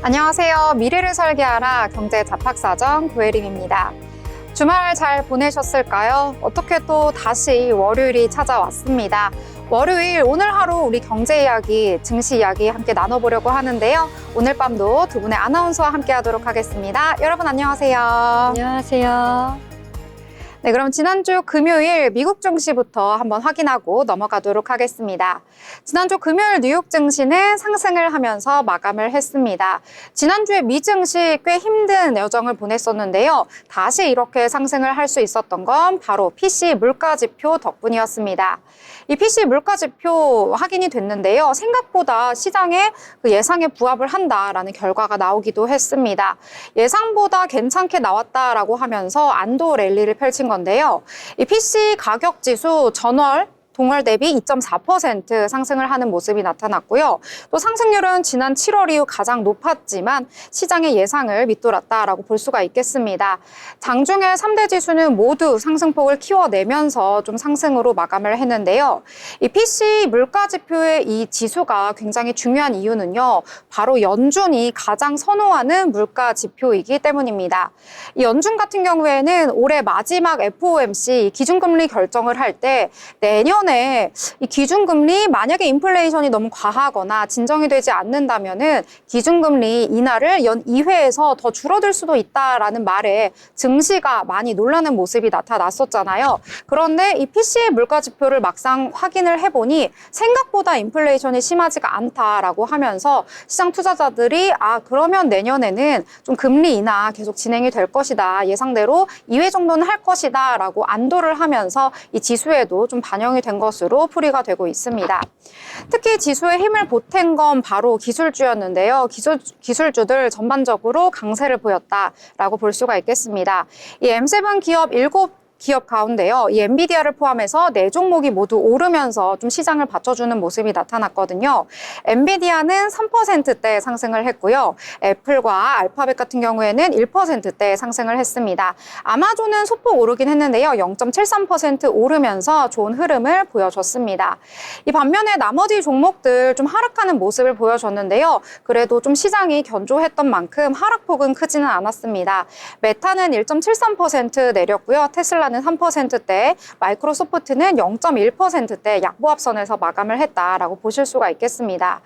안녕하세요. 미래를 설계하라 경제 잡학사정 고혜림입니다. 주말 잘 보내셨을까요? 어떻게 또 다시 월요일이 찾아왔습니다. 월요일 오늘 하루 우리 경제 이야기, 증시 이야기 함께 나눠보려고 하는데요. 오늘 밤도 두 분의 아나운서와 함께 하도록 하겠습니다. 여러분 안녕하세요. 안녕하세요. 네, 그럼 지난주 금요일 미국 증시부터 한번 확인하고 넘어가도록 하겠습니다. 지난주 금요일 뉴욕 증시는 상승을 하면서 마감을 했습니다. 지난주에 미 증시 꽤 힘든 여정을 보냈었는데요. 다시 이렇게 상승을 할 수 있었던 건 바로 PC 물가지표 덕분이었습니다. 이 PC 물가지표 확인이 됐는데요. 생각보다 시장의 예상에 부합을 한다라는 결과가 나오기도 했습니다. 예상보다 괜찮게 나왔다라고 하면서 안도 랠리를 펼친 건데요. 이 PC 가격 지수 전월 동월 대비 2.4% 상승을 하는 모습이 나타났고요. 또 상승률은 지난 7월 이후 가장 높았지만 시장의 예상을 밑돌았다라고 볼 수가 있겠습니다. 장중에 3대 지수는 모두 상승폭을 키워내면서 좀 상승으로 마감을 했는데요. 이 PC 물가지표의 이 지수가 굉장히 중요한 이유는요. 바로 연준이 가장 선호하는 물가지표이기 때문입니다. 이 연준 같은 경우에는 올해 마지막 FOMC 기준금리 결정을 할 때 내년에 이 기준금리 만약에 인플레이션이 너무 과하거나 진정이 되지 않는다면은 기준금리 인하를 연 2회에서 더 줄어들 수도 있다라는 말에 증시가 많이 놀라는 모습이 나타났었잖아요. 그런데 이 PC의 물가지표를 막상 확인을 해보니 생각보다 인플레이션이 심하지가 않다라고 하면서 시장 투자자들이 그러면 내년에는 좀 금리 인하 계속 진행이 될 것이다. 예상대로 2회 정도는 할 것이다 라고 안도를 하면서 이 지수에도 좀 반영이 된 것으로 풀이가 되고 있습니다. 특히 지수에 힘을 보탠 건 바로 기술주였는데요. 기술주들 전반적으로 강세를 보였다라고 볼 수가 있겠습니다. 이 M7 기업 7기업 가운데요. 이 엔비디아를 포함해서 4종목이 모두 오르면서 좀 시장을 받쳐주는 모습이 나타났거든요. 엔비디아는 3%대 상승을 했고요. 애플과 알파벳 같은 경우에는 1%대 상승을 했습니다. 아마존은 소폭 오르긴 했는데요. 0.73% 오르면서 좋은 흐름을 보여줬습니다. 이 반면에 나머지 종목들 좀 하락하는 모습을 보여줬는데요. 그래도 좀 시장이 견조했던 만큼 하락폭은 크지는 않았습니다. 메타는 1.73% 내렸고요. 테슬라는 3%대, 마이크로소프트는 0.1%대 약보합선에서 마감을 했다라고 보실 수가 있겠습니다.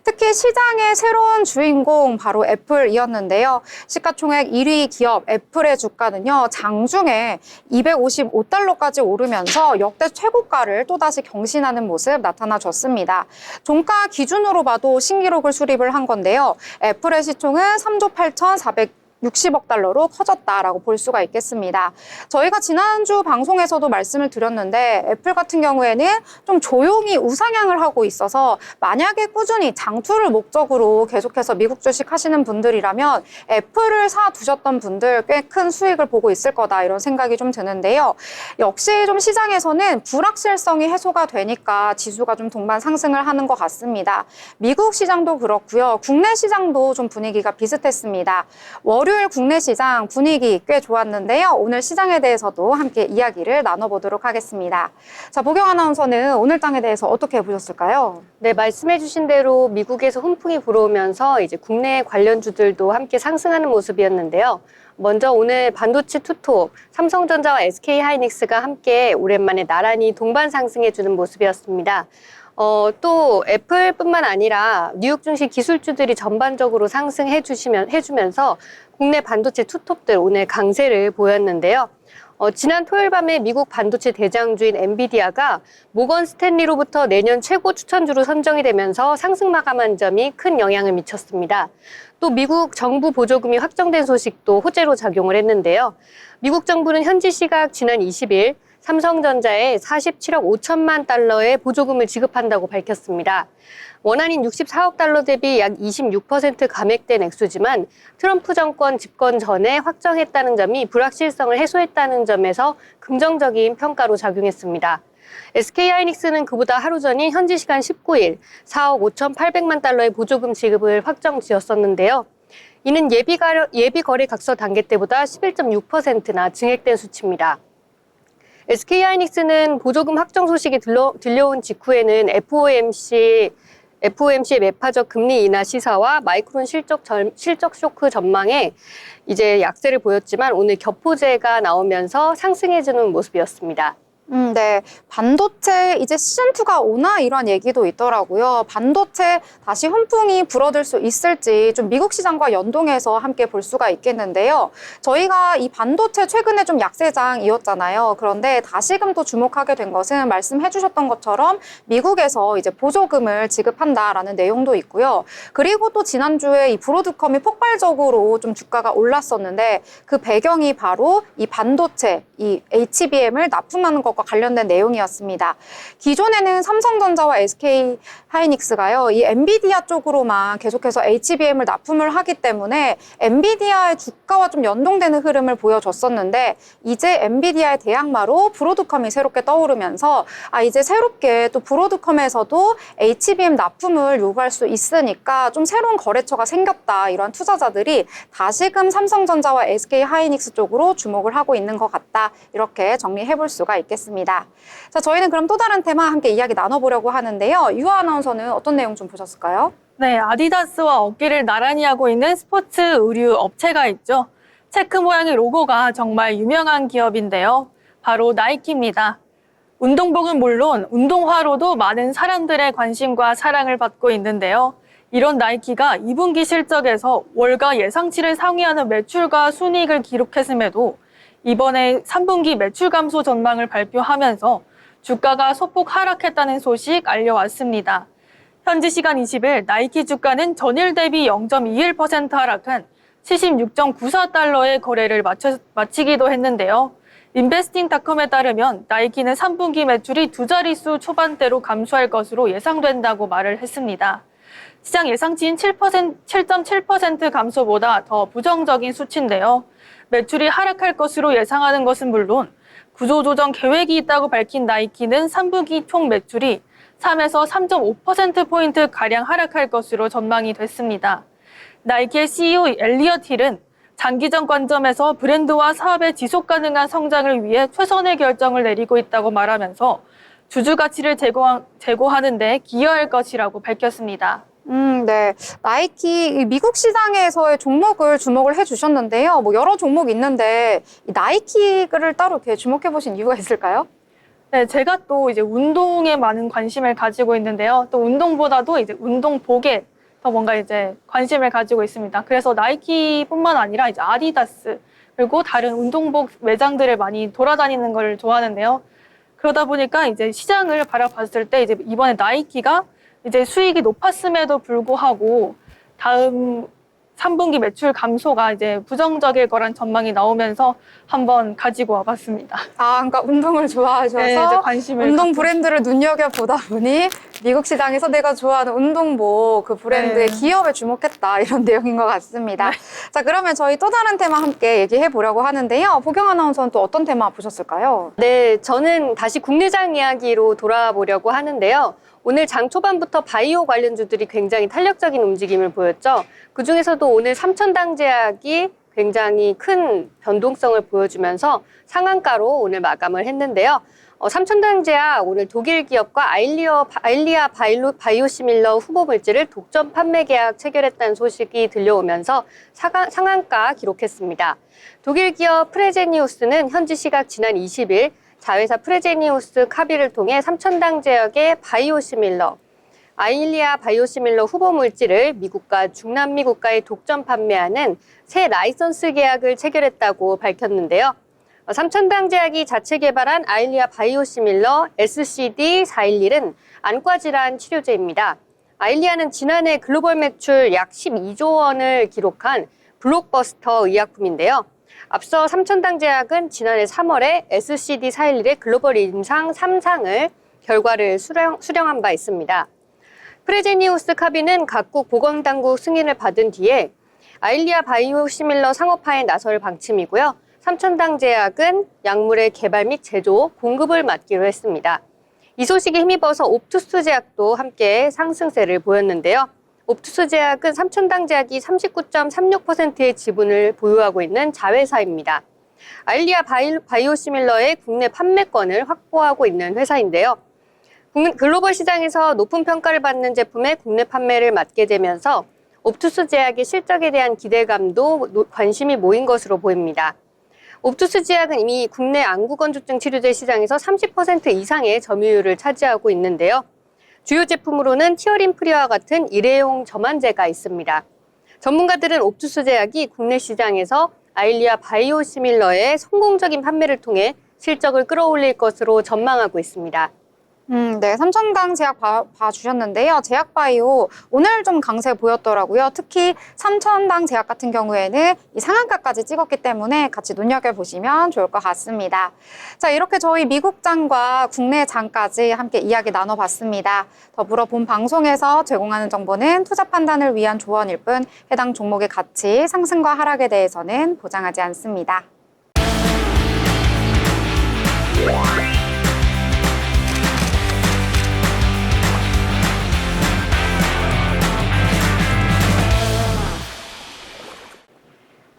특히 시장의 새로운 주인공 바로 애플이었는데요. 시가총액 1위 기업 애플의 주가는요. 장중에 255달러까지 오르면서 역대 최고가를 또다시 경신하는 모습 나타나줬습니다. 종가 기준으로 봐도 신기록을 수립을 한 건데요. 애플의 시총은 3조 8,460억 달러로 커졌다라고 볼 수가 있겠습니다. 저희가 지난주 방송에서도 말씀을 드렸는데 애플 같은 경우에는 좀 조용히 우상향을 하고 있어서 만약에 꾸준히 장투를 목적으로 계속해서 미국 주식 하시는 분들이라면 애플을 사두셨던 분들 꽤 큰 수익을 보고 있을 거다 이런 생각이 좀 드는데요. 역시 좀 시장에서는 불확실성이 해소가 되니까 지수가 좀 동반 상승을 하는 것 같습니다. 미국 시장도 그렇고요. 국내 시장도 좀 분위기가 비슷했습니다. 월요일 국내 시장 분위기 꽤 좋았는데요. 오늘 시장에 대해서도 함께 이야기를 나눠보도록 하겠습니다. 자, 보경 아나운서는 오늘 장에 대해서 어떻게 보셨을까요? 네, 말씀해주신 대로 미국에서 훈풍이 불어오면서 이제 국내 관련주들도 함께 상승하는 모습이었는데요. 먼저 오늘 반도체 투톱, 삼성전자와 SK하이닉스가 함께 오랜만에 나란히 동반 상승해주는 모습이었습니다. 또 애플뿐만 아니라 뉴욕 증시 기술주들이 전반적으로 상승해주면서 국내 반도체 투톱들 오늘 강세를 보였는데요. 지난 토요일 밤에 미국 반도체 대장주인 엔비디아가 모건 스탠리로부터 내년 최고 추천주로 선정이 되면서 상승 마감한 점이 큰 영향을 미쳤습니다. 또 미국 정부 보조금이 확정된 소식도 호재로 작용을 했는데요. 미국 정부는 현지 시각 지난 20일 삼성전자에 47억 5천만 달러의 보조금을 지급한다고 밝혔습니다. 원안인 64억 달러 대비 약 26% 감액된 액수지만 트럼프 정권 집권 전에 확정했다는 점이 불확실성을 해소했다는 점에서 긍정적인 평가로 작용했습니다. SK하이닉스는 그보다 하루 전인 현지 시간 19일 4억 5,800만 달러의 보조금 지급을 확정 지었었는데요. 이는 예비거래 각서 단계 때보다 11.6%나 증액된 수치입니다. SK하이닉스는 보조금 확정 소식이 들려온 직후에는 FOMC FOMC의 매파적 금리 인하 시사와 마이크론 실적 쇼크 전망에 이제 약세를 보였지만 오늘 격포제가 나오면서 상승해주는 모습이었습니다. 네. 반도체 이제 시즌2가 오나 이런 얘기도 있더라고요. 반도체 다시 훈풍이 불어들 수 있을지 좀 미국 시장과 연동해서 함께 볼 수가 있겠는데요. 저희가 이 반도체 최근에 좀 약세장이었잖아요. 그런데 다시금 또 주목하게 된 것은 말씀해 주셨던 것처럼 미국에서 이제 보조금을 지급한다라는 내용도 있고요. 그리고 또 지난주에 이 브로드컴이 폭발적으로 좀 주가가 올랐었는데 그 배경이 바로 이 반도체, 이 HBM을 납품하는 것과 관련된 내용이었습니다. 기존에는 삼성전자와 SK 하이닉스가요, 이 엔비디아 쪽으로만 계속해서 HBM을 납품을 하기 때문에 엔비디아의 주가와 좀 연동되는 흐름을 보여줬었는데 이제 엔비디아의 대항마로 브로드컴이 새롭게 떠오르면서 이제 새롭게 또 브로드컴에서도 HBM 납품을 요구할 수 있으니까 좀 새로운 거래처가 생겼다. 이런 투자자들이 다시금 삼성전자와 SK 하이닉스 쪽으로 주목을 하고 있는 것 같다. 이렇게 정리해 볼 수가 있겠습니다. 자, 저희는 그럼 또 다른 테마 함께 이야기 나눠보려고 하는데요. 유아 아나운서는 어떤 내용 좀 보셨을까요? 네, 아디다스와 어깨를 나란히 하고 있는 스포츠 의류 업체가 있죠. 체크 모양의 로고가 정말 유명한 기업인데요. 바로 나이키입니다. 운동복은 물론 운동화로도 많은 사람들의 관심과 사랑을 받고 있는데요. 이런 나이키가 2분기 실적에서 월가 예상치를 상회하는 매출과 순이익을 기록했음에도 이번에 3분기 매출 감소 전망을 발표하면서 주가가 소폭 하락했다는 소식 알려왔습니다. 현지 시간 20일 나이키 주가는 전일 대비 0.21% 하락한 76.94달러의 거래를 마치기도 했는데요. 인베스팅닷컴에 따르면 나이키는 3분기 매출이 두 자릿수 초반대로 감소할 것으로 예상된다고 말을 했습니다. 시장 예상치인 7.7% 감소보다 더 부정적인 수치인데요. 매출이 하락할 것으로 예상하는 것은 물론 구조조정 계획이 있다고 밝힌 나이키는 3분기 총 매출이 3에서 3.5%포인트 가량 하락할 것으로 전망이 됐습니다. 나이키의 CEO 엘리엇 힐은 장기적 관점에서 브랜드와 사업의 지속 가능한 성장을 위해 최선의 결정을 내리고 있다고 말하면서 주주 가치를 제고하는 데 기여할 것이라고 밝혔습니다. 네. 나이키 미국 시장에서의 종목을 주목을 해주셨는데요. 뭐 여러 종목이 있는데 이 나이키를 따로 이렇게 주목해 보신 이유가 있을까요? 네, 제가 또 이제 운동에 많은 관심을 가지고 있는데요. 또 운동보다도 이제 운동복에 더 뭔가 이제 관심을 가지고 있습니다. 그래서 나이키뿐만 아니라 이제 아디다스 그리고 다른 운동복 매장들을 많이 돌아다니는 걸 좋아하는데요. 그러다 보니까 이제 시장을 바라봤을 때 이제 이번에 나이키가 이제 수익이 높았음에도 불구하고 다음 3분기 매출 감소가 이제 부정적일 거란 전망이 나오면서 한번 가지고 와봤습니다. 그러니까 운동을 좋아하셔서 네, 이제 관심을 운동 갖고 브랜드를 눈여겨보다 보니 미국 시장에서 내가 좋아하는 운동복 그 브랜드의 네. 기업에 주목했다 이런 내용인 것 같습니다. 네. 자, 그러면 저희 또 다른 테마 함께 얘기해 보려고 하는데요. 보경 아나운서는 또 어떤 테마 보셨을까요? 네, 저는 다시 국내장 이야기로 돌아보려고 하는데요. 오늘 장 초반부터 바이오 관련주들이 굉장히 탄력적인 움직임을 보였죠. 그중에서도 오늘 삼천당제약이 굉장히 큰 변동성을 보여주면서 상한가로 오늘 마감을 했는데요. 삼천당제약 오늘 독일 기업과 아일리아 바이오시밀러 후보 물질을 독점 판매 계약 체결했다는 소식이 들려오면서 상한가 기록했습니다. 독일 기업 프레제니우스는 현지 시각 지난 20일 자회사 프레제니우스 카비를 통해 삼천당제약의 바이오시밀러, 아일리아 바이오시밀러 후보 물질을 미국과 중남미 국가에 독점 판매하는 새 라이선스 계약을 체결했다고 밝혔는데요. 삼천당제약이 자체 개발한 아일리아 바이오시밀러 SCD-411은 안과질환 치료제입니다. 아일리아는 지난해 글로벌 매출 약 12조 원을 기록한 블록버스터 의약품인데요. 앞서 삼천당제약은 지난해 3월에 SCD-411의 글로벌 임상 3상을 결과를 수령한 바 있습니다. 프레제니우스 카비는 각국 보건당국 승인을 받은 뒤에 아일리아 바이오시밀러 상업화에 나설 방침이고요. 삼천당제약은 약물의 개발 및 제조, 공급을 맡기로 했습니다. 이 소식에 힘입어서 옵투스 제약도 함께 상승세를 보였는데요. 옵투스 제약은 삼천당제약이 39.36%의 지분을 보유하고 있는 자회사입니다. 아일리아 바이오시밀러의 국내 판매권을 확보하고 있는 회사인데요. 글로벌 시장에서 높은 평가를 받는 제품의 국내 판매를 맡게 되면서 옵투스 제약의 실적에 대한 기대감도 관심이 모인 것으로 보입니다. 옵투스 제약은 이미 국내 안구건조증 치료제 시장에서 30% 이상의 점유율을 차지하고 있는데요. 주요 제품으로는 티어린 프리와 같은 일회용 점안제가 있습니다. 전문가들은 옵투스 제약이 국내 시장에서 아일리아 바이오시밀러의 성공적인 판매를 통해 실적을 끌어올릴 것으로 전망하고 있습니다. 네, 삼천강 제약 봐주셨는데요. 제약바이오 오늘 좀 강세 보였더라고요. 특히 삼천당 제약 같은 경우에는 이 상한가까지 찍었기 때문에 같이 눈여겨보시면 좋을 것 같습니다. 자, 이렇게 저희 미국장과 국내 장까지 함께 이야기 나눠봤습니다. 더불어 본 방송에서 제공하는 정보는 투자 판단을 위한 조언일 뿐 해당 종목의 가치, 상승과 하락에 대해서는 보장하지 않습니다.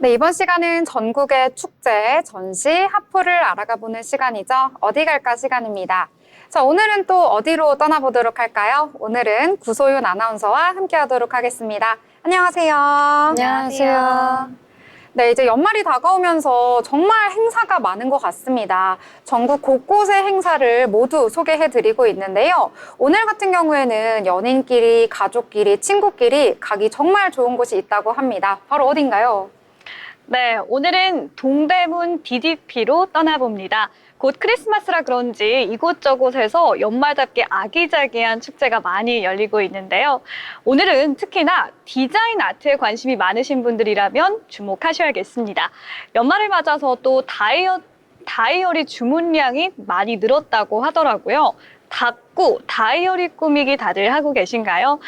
네, 이번 시간은 전국의 축제, 전시, 하프를 알아가보는 시간이죠. 어디 갈까 시간입니다. 자, 오늘은 또 어디로 떠나보도록 할까요? 오늘은 구소윤 아나운서와 함께하도록 하겠습니다. 안녕하세요. 안녕하세요. 네, 이제 연말이 다가오면서 정말 행사가 많은 것 같습니다. 전국 곳곳의 행사를 모두 소개해드리고 있는데요. 오늘 같은 경우에는 연인끼리, 가족끼리, 친구끼리 가기 정말 좋은 곳이 있다고 합니다. 바로 어딘가요? 네, 오늘은 동대문 DDP로 떠나봅니다. 곧 크리스마스라 그런지 이곳저곳에서 연말답게 아기자기한 축제가 많이 열리고 있는데요. 오늘은 특히나 디자인 아트에 관심이 많으신 분들이라면 주목하셔야겠습니다. 연말을 맞아서 또 다이어리 주문량이 많이 늘었다고 하더라고요. 닫고 다이어리 꾸미기 다들 하고 계신가요?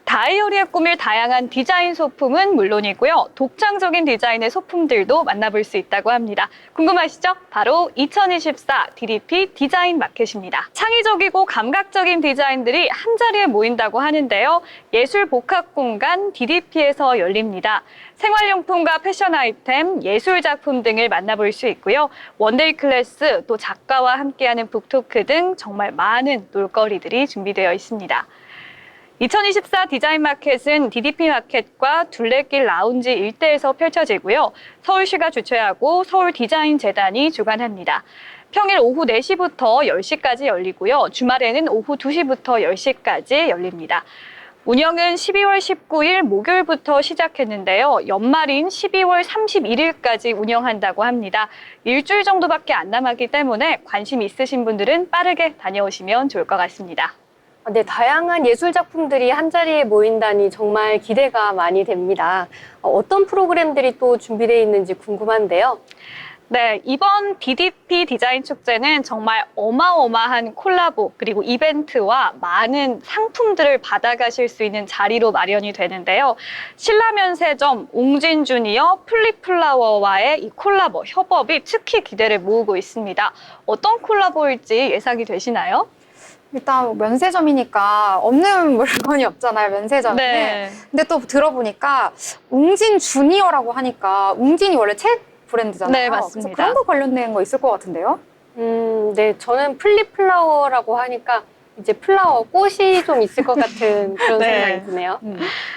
다이어리에 꾸밀 다양한 디자인 소품은 물론이고요. 독창적인 디자인의 소품들도 만나볼 수 있다고 합니다. 궁금하시죠? 바로 2024 DDP 디자인 마켓입니다. 창의적이고 감각적인 디자인들이 한자리에 모인다고 하는데요. 예술 복합 공간 DDP에서 열립니다. 생활용품과 패션 아이템, 예술 작품 등을 만나볼 수 있고요. 원데이 클래스, 또 작가와 함께하는 북토크 등 정말 많은 놀거리들이 준비되어 있습니다. 2024 디자인 마켓은 DDP 마켓과 둘레길 라운지 일대에서 펼쳐지고요. 서울시가 주최하고 서울 디자인 재단이 주관합니다. 평일 오후 4시부터 10시까지 열리고요. 주말에는 오후 2시부터 10시까지 열립니다. 운영은 12월 19일 목요일부터 시작했는데요. 연말인 12월 31일까지 운영한다고 합니다. 일주일 정도밖에 안 남았기 때문에 관심 있으신 분들은 빠르게 다녀오시면 좋을 것 같습니다. 네, 다양한 예술 작품들이 한자리에 모인다니 정말 기대가 많이 됩니다. 어떤 프로그램들이 또 준비되어 있는지 궁금한데요. 네, 이번 DDP 디자인 축제는 정말 어마어마한 콜라보 그리고 이벤트와 많은 상품들을 받아가실 수 있는 자리로 마련이 되는데요. 신라면세점, 옹진주니어, 플리플라워와의 이 콜라보, 협업이 특히 기대를 모으고 있습니다. 어떤 콜라보일지 예상이 되시나요? 일단 면세점이니까 없는 물건이 없잖아요, 면세점에는. 네. 근데 또 들어보니까 웅진 주니어라고 하니까 웅진이 원래 책 브랜드잖아요. 네, 맞습니다. 그래서 그런 거 관련된 거 있을 것 같은데요? 네, 저는 플리플라워라고 하니까 이제 플라워, 꽃이 좀 있을 것 같은 그런 네. 생각이 드네요.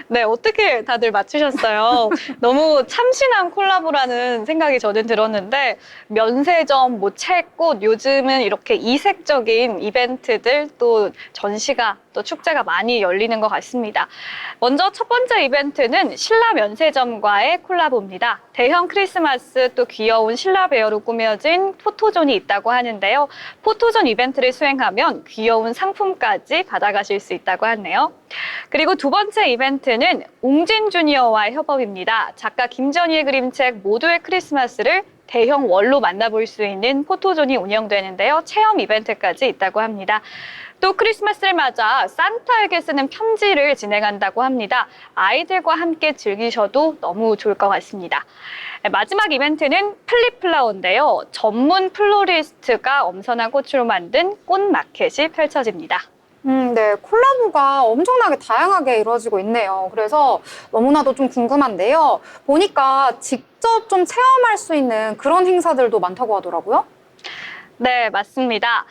네, 어떻게 다들 맞추셨어요? 너무 참신한 콜라보라는 생각이 저는 들었는데 면세점, 뭐 책, 꽃, 요즘은 이렇게 이색적인 이벤트들 또 전시가 또 축제가 많이 열리는 것 같습니다. 먼저 첫 번째 이벤트는 신라 면세점과의 콜라보입니다. 대형 크리스마스 또 귀여운 신라 베어로 꾸며진 포토존이 있다고 하는데요. 포토존 이벤트를 수행하면 귀여운 상품까지 받아가실 수 있다고 하네요. 그리고 두 번째 이벤트는 웅진 주니어와의 협업입니다. 작가 김전희의 그림책 모두의 크리스마스를 대형 월로 만나볼 수 있는 포토존이 운영되는데요. 체험 이벤트까지 있다고 합니다. 또 크리스마스를 맞아 산타에게 쓰는 편지를 진행한다고 합니다. 아이들과 함께 즐기셔도 너무 좋을 것 같습니다. 마지막 이벤트는 플리플라워인데요. 전문 플로리스트가 엄선한 꽃으로 만든 꽃 마켓이 펼쳐집니다. 네, 콜라보가 엄청나게 다양하게 이루어지고 있네요. 그래서 너무나도 좀 궁금한데요. 보니까 직접 좀 체험할 수 있는 그런 행사들도 많다고 하더라고요. 네, 맞습니다.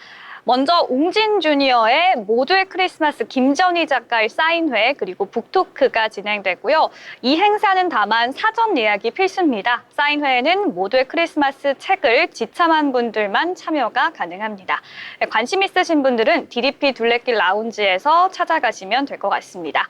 먼저 웅진 주니어의 모두의 크리스마스 김전희 작가의 사인회 그리고 북토크가 진행되고요. 이 행사는 다만 사전 예약이 필수입니다. 사인회에는 모두의 크리스마스 책을 지참한 분들만 참여가 가능합니다. 관심 있으신 분들은 DDP 둘레길 라운지에서 찾아가시면 될 것 같습니다.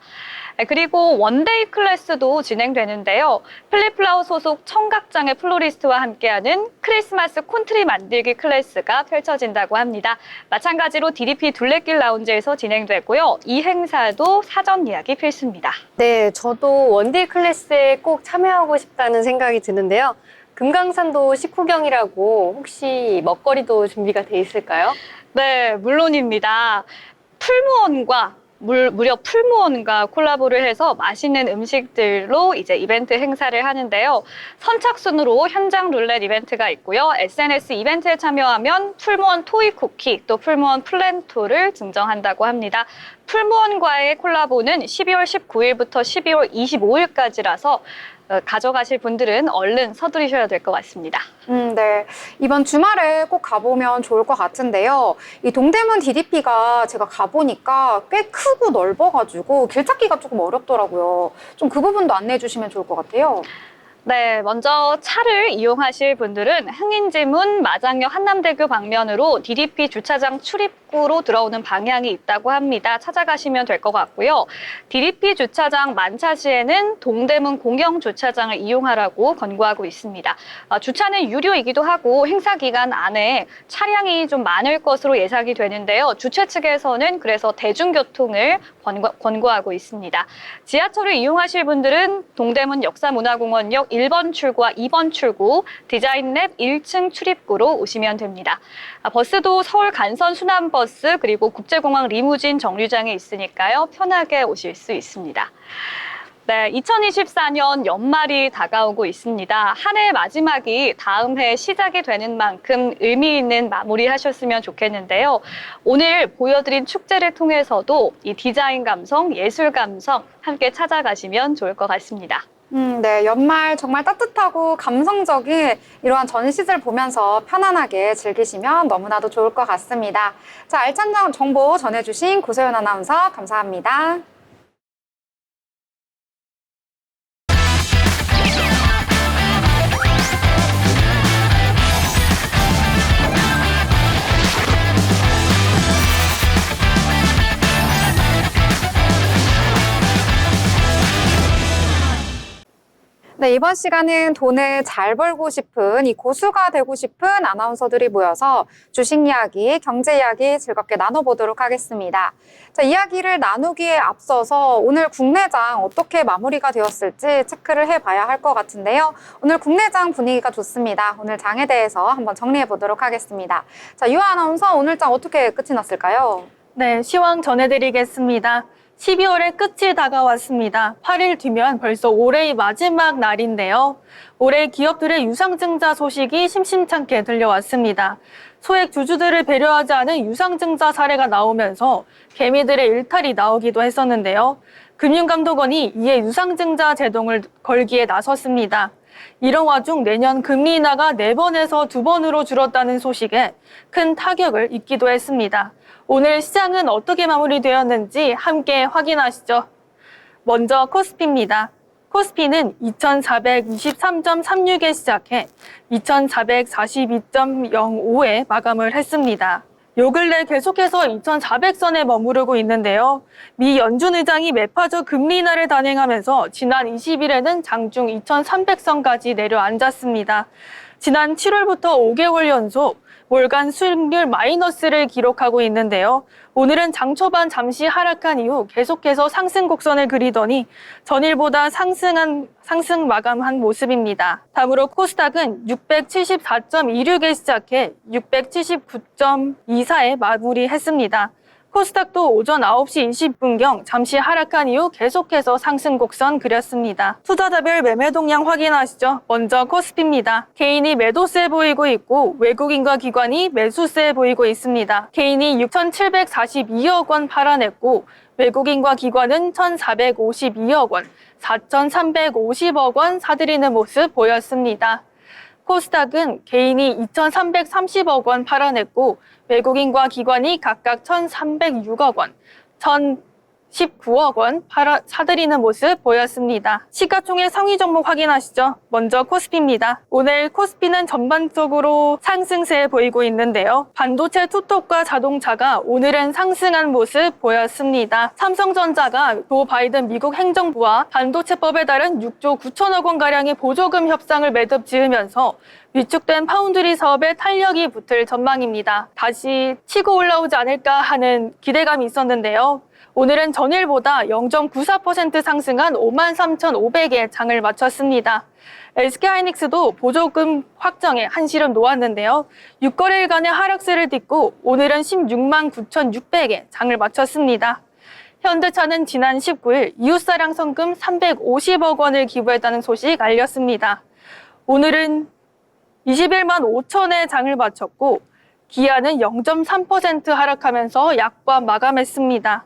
그리고 원데이 클래스도 진행되는데요. 플리플라워 소속 청각장애 플로리스트와 함께하는 크리스마스 콘트리 만들기 클래스가 펼쳐진다고 합니다. 마찬가지로 DDP 둘레길 라운지에서 진행되고요. 이 행사도 사전 예약이 필수입니다. 네, 저도 원데이 클래스에 꼭 참여하고 싶다는 생각이 드는데요. 금강산도 식후경이라고 혹시 먹거리도 준비가 돼 있을까요? 네, 물론입니다. 무려 풀무원과 콜라보를 해서 맛있는 음식들로 이제 이벤트 행사를 하는데요. 선착순으로 현장 룰렛 이벤트가 있고요. SNS 이벤트에 참여하면 풀무원 토이 쿠키 또 풀무원 플랜토를 증정한다고 합니다. 풀무원과의 콜라보는 12월 19일부터 12월 25일까지라서 가져가실 분들은 얼른 서두르셔야 될 것 같습니다. 네. 이번 주말에 꼭 가보면 좋을 것 같은데요. 이 동대문 DDP가 제가 가보니까 꽤 크고 넓어가지고 길 찾기가 조금 어렵더라고요. 좀 그 부분도 안내해 주시면 좋을 것 같아요. 네, 먼저 차를 이용하실 분들은 흥인지문 마장역 한남대교 방면으로 DDP 주차장 출입구로 들어오는 방향이 있다고 합니다. 찾아가시면 될 것 같고요. DDP 주차장 만차 시에는 동대문 공영 주차장을 이용하라고 권고하고 있습니다. 주차는 유료이기도 하고 행사 기간 안에 차량이 좀 많을 것으로 예상이 되는데요. 주최 측에서는 그래서 대중교통을 권고하고 있습니다. 지하철을 이용하실 분들은 동대문 역사문화공원역 1번 출구와 2번 출구, 디자인랩 1층 출입구로 오시면 됩니다. 버스도 서울 간선 순환버스 그리고 국제공항 리무진 정류장에 있으니까요. 편하게 오실 수 있습니다. 네, 2024년 연말이 다가오고 있습니다. 한 해 마지막이 다음 해 시작이 되는 만큼 의미 있는 마무리하셨으면 좋겠는데요. 오늘 보여드린 축제를 통해서도 이 디자인 감성, 예술 감성 함께 찾아가시면 좋을 것 같습니다. 네. 연말 정말 따뜻하고 감성적인 이러한 전시들 보면서 편안하게 즐기시면 너무나도 좋을 것 같습니다. 자, 알찬 정보 전해주신 고소연 아나운서 감사합니다. 네, 이번 시간은 돈을 잘 벌고 싶은 이 고수가 되고 싶은 아나운서들이 모여서 주식 이야기, 경제 이야기 즐겁게 나눠보도록 하겠습니다. 자, 이야기를 나누기에 앞서서 오늘 국내장 어떻게 마무리가 되었을지 체크를 해봐야 할 것 같은데요. 오늘 국내장 분위기가 좋습니다. 오늘 장에 대해서 한번 정리해보도록 하겠습니다. 자, 유아 아나운서 오늘 장 어떻게 끝이 났을까요? 네, 시황 전해드리겠습니다. 12월의 끝이 다가왔습니다. 8일 뒤면 벌써 올해의 마지막 날인데요. 올해 기업들의 유상증자 소식이 심심찮게 들려왔습니다. 소액 주주들을 배려하지 않은 유상증자 사례가 나오면서 개미들의 일탈이 나오기도 했었는데요. 금융감독원이 이에 유상증자 제동을 걸기에 나섰습니다. 이런 와중 내년 금리 인하가 4번에서 2번으로 줄었다는 소식에 큰 타격을 입기도 했습니다. 오늘 시장은 어떻게 마무리되었는지 함께 확인하시죠. 먼저 코스피입니다. 코스피는 2423.36에 시작해 2442.05에 마감을 했습니다. 요 근래 계속해서 2400선에 머무르고 있는데요. 미 연준 의장이 매파적 금리 인하를 단행하면서 지난 20일에는 장중 2300선까지 내려앉았습니다. 지난 7월부터 5개월 연속 월간 수익률 마이너스를 기록하고 있는데요. 오늘은 장 초반 잠시 하락한 이후 계속해서 상승 곡선을 그리더니 전일보다 상승 마감한 모습입니다. 다음으로 코스닥은 674.26에 시작해 679.24에 마무리했습니다. 코스닥도 오전 9시 20분경 잠시 하락한 이후 계속해서 상승 곡선 그렸습니다. 투자자별 매매 동향 확인하시죠. 먼저 코스피입니다. 개인이 매도세 보이고 있고 외국인과 기관이 매수세 보이고 있습니다. 개인이 6,742억 원 팔아냈고 외국인과 기관은 1,452억 원, 4,350억 원 사들이는 모습 보였습니다. 코스닥은 개인이 2,330억 원 팔아냈고 외국인과 기관이 각각 1,306억 원, 1,019억 원 사들이는 모습 보였습니다. 시가총액 상위 종목 확인하시죠. 먼저 코스피입니다. 오늘 코스피는 전반적으로 상승세 보이고 있는데요. 반도체 투톱과 자동차가 오늘은 상승한 모습 보였습니다. 삼성전자가 조 바이든 미국 행정부와 반도체법에 따른 6조 9천억 원가량의 보조금 협상을 매듭 지으면서 위축된 파운드리 사업에 탄력이 붙을 전망입니다. 다시 치고 올라오지 않을까 하는 기대감이 있었는데요. 오늘은 전일보다 0.94% 상승한 53,500에 장을 마쳤습니다. SK하이닉스도 보조금 확정에 한시름 놓았는데요. 6거래일간의 하락세를 딛고 오늘은 16만 9,600에 장을 마쳤습니다. 현대차는 지난 19일 이웃사랑 성금 350억 원을 기부했다는 소식 알렸습니다. 오늘은 21만 5천에 장을 마쳤고 기아는 0.3% 하락하면서 약과 마감했습니다.